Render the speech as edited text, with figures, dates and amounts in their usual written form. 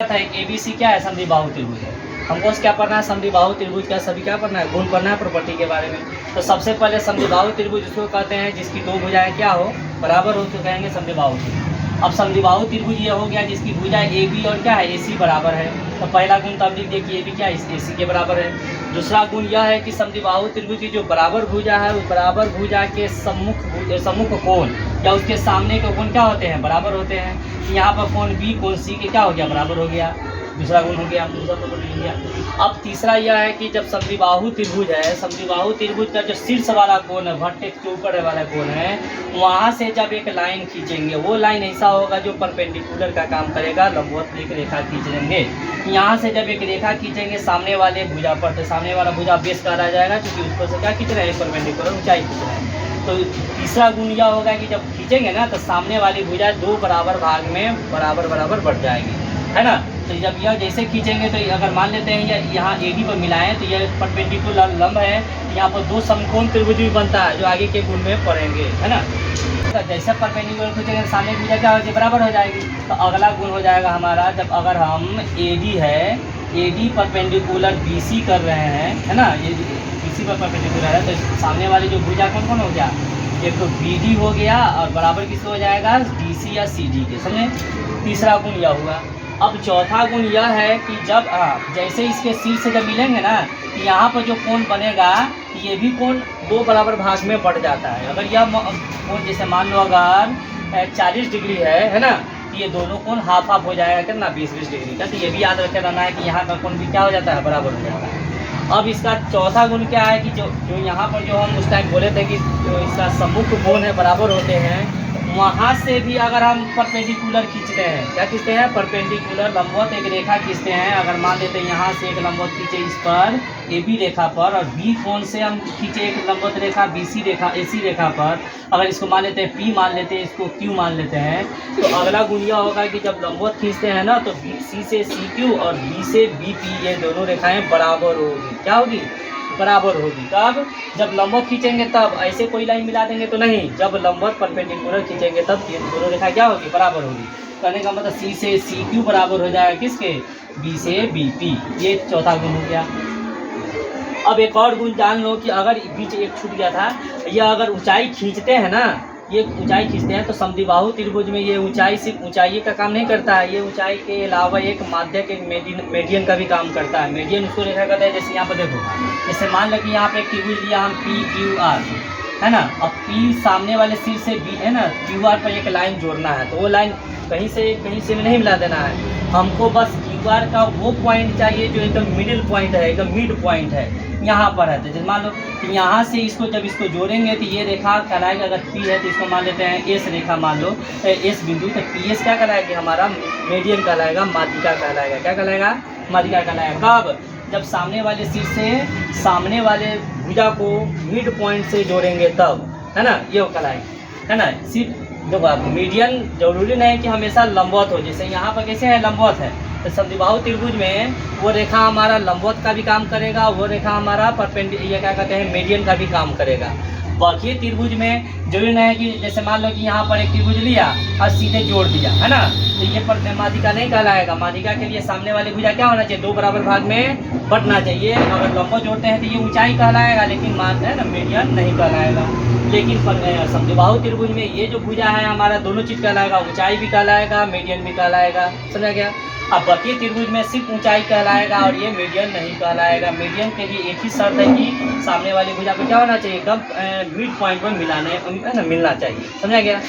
शर्त है ABC क्या है, समद्विबाहु त्रिभुज है। हमको क्या पढ़ना है, समद्विबाहु त्रिभुज का सभी क्या पढ़ना है, गुण पढ़ना है प्रॉपर्टी के बारे में। तो सबसे पहले समद्विबाहु त्रिभुज उसको कहते हैं जिसकी दो भुजाएं क्या हो, बराबर हो, तो कहेंगे समद्विबाहु त्रिभुज। अब समद्विबाहु त्रिभुज ये हो गया जिसकी भुजा AB और क्या है AC बराबर है। तो पहला गुण तो अब लिख दिए कि AB क्या है, AC के बराबर है। दूसरा गुण यह है कि समद्विबाहु त्रिभुज की जो बराबर भुजा है उस बराबर भुजा के सम्मुख कोण या उसके सामने के कोण क्या होते हैं, बराबर होते हैं। यहाँ पर कोण B कोण C के क्या हो गया, बराबर हो गया। दूसरा गुण हो गया, दूसरा तो लिख लिया। अब तीसरा यह है कि जब समद्विबाहु त्रिभुज है, समद्विबाहु त्रिभुज का जो शीर्ष वाला कोण है, वर्टेक्स के ऊपर वाला कोण है, वहाँ से जब एक लाइन खींचेंगे वो लाइन ऐसा होगा जो परपेंडिकुलर का काम करेगा, लंबवत एक रेखा खींच लेंगे। यहाँ से जब एक रेखा खींचेंगे सामने वाले भुजा पर, तो सामने वाला भुजा बेस का रह जाएगा क्योंकि उस पर से क्या खींच रहे हैं, परपेंडिकुलर ऊंचाई खींच रहे हैं। तो तीसरा गुण यह होगा कि जब खींचेंगे ना तो सामने वाली भुजा दो बराबर भाग में बराबर बराबर बढ़ जाएगी, है ना। तो जब यह जैसे खींचेंगे तो अगर मान लेते हैं यहाँ AB पर मिलाएं तो यह परपेंडिकुलर लंब है, यहाँ पर दो समकोण त्रिभुज भी बनता है जो आगे के गुण में पढ़ेंगे, है ना। तो जैसे परपेंडिकुलर खींचेंगे सामने भुजा क्या होगी, बराबर हो जाएगी। तो अगला गुण हो जाएगा हमारा, जब अगर हम AD है, AD परपेंडिकुलर BC कर रहे हैं, है ना, ये BC पर परपेंडिकुलर है, तो सामने वाली जो भुजा कौन कौन हो गया, एक तो BD हो गया और बराबर किससे हो जाएगा, DC या CD के, समझे। तीसरा गुण यह हुआ। अब चौथा गुण यह है कि जब जैसे इसके शीर्ष से जब मिलेंगे ना तो यहाँ पर जो कोण बनेगा ये भी कोण दो बराबर भाग में बढ़ जाता है। अगर यह कोण जैसे मान लो अगर 40 डिग्री है ना, तो ये दोनों कोण हाफ हाफ हो जाएगा कितना, 20-20 डिग्री का। तो ये भी याद रखे रहना है कि यहाँ का कोण भी क्या हो जाता है, बराबर हो जाता है। अब इसका चौथा गुण क्या है कि जो यहाँ पर जो हम उस टाइम बोले थे कि जो इसका सम्मुख कोण है बराबर होते हैं, वहाँ से भी अगर हम परपेंडिकुलर खींचते हैं, क्या खींचते हैं, परपेंडिकुलर लंबवत एक रेखा खींचते हैं। अगर मान लेते हैं यहाँ से एक लंबवत खींचे इस पर AB रेखा पर, और B कोण से हम खींचे एक लंबवत रेखा BC रेखा AC रेखा पर, अगर इसको मान लेते हैं P मान लेते हैं, इसको Q मान लेते हैं, तो अगला गुण यह होगा कि जब लंबवत खींचते हैं ना तो C से CQ और B से BP ये दोनों रेखाएँ बराबर होगी, क्या होगी, बराबर होगी। तब जब लंबवत खींचेंगे तब ऐसे कोई लाइन मिला देंगे तो नहीं, जब लंबवत परपेंडिकुलर खींचेंगे तब ये दोनों रेखा क्या होगी, बराबर होगी। कहने का मतलब C से CQ बराबर हो जाएगा किसके, B से BP। ये चौथा गुण हो गया। अब एक और गुण जान लो कि अगर बीच एक छूट गया था, यह अगर ऊंचाई खींचते हैं ना, ये ऊंचाई खींचते हैं तो समद्विबाहु त्रिभुज में ये ऊंचाई सिर्फ ऊंचाई का काम नहीं करता है, ये ऊंचाई के अलावा एक माध्यक एक मीडियन का भी काम करता है। मीडियन उसको रेखा कहते हैं। जैसे यहाँ पर देखो, जैसे मान लो कि यहाँ पे एक त्रिभुज लिया हम PQR, है ना। अब P सामने वाले सिर से B है ना, QR पर एक लाइन जोड़ना है, तो वो लाइन कहीं से नहीं मिला देना है, हमको बस QR का वो पॉइंट चाहिए जो एकदम मिडिल पॉइंट है, एकदम मिड पॉइंट है, यहाँ पर है। तो जैसे मान लो कि यहाँ से इसको जब इसको जोड़ेंगे तो ये रेखा कहलाएगा, अगर P है तो इसको मान लेते हैं S रेखा, मान लो S बिंदु, तो PS क्या कहलाएगा, हमारा मीडियन कहलाएगा, माध्यिका कहलाएगा, क्या कहलाएगा, माध्यिका कहलाएगा। कब, जब सामने वाले सिर से सामने वाले भुजा को मिड पॉइंट से जोड़ेंगे तब, है ना, ये कहलाएगा, है ना। सिर्फ देखो आप, मीडियन जरूरी नहीं कि हमेशा लंबवत हो, जैसे यहाँ पर कैसे है, लंबवत है, तो समद्विबाहु त्रिभुज में वो रेखा हमारा लंबवत का भी काम करेगा, वो रेखा हमारा ये क्या कहते हैं, मीडियन का भी काम करेगा। बाकी त्रिभुज में जरूरी नहीं है कि जैसे मान लो कि यहाँ पर एक त्रिभुज लिया और सीधे जोड़ दिया, है ना, तो ये पर माध्यिका नहीं कहलाएगा। माध्यिका के लिए सामने वाली भुजा क्या होना चाहिए, दो बराबर भाग में बढ़ना चाहिए। अगर लंबवत जोड़ते हैं तो ये ऊंचाई कहलाएगा, लेकिन मान है ना, मीडियन नहीं कहलाएगा। लेकिन समद्विबाहु त्रिभुज में ये जो भुजा है हमारा दोनों चीज़ कहलाएगा, ऊंचाई भी कहलाएगा, मीडियन भी कहलाएगा, समझा गया। अब बाकी त्रिभुज में सिर्फ ऊंचाई कहलाएगा और ये मीडियन नहीं कहलाएगा। मीडियन के लिए एक ही शर्त है कि सामने वाली भुजा को क्या होना चाहिए, एकदम मिड पॉइंट पर मिलना चाहिए, समझा गया।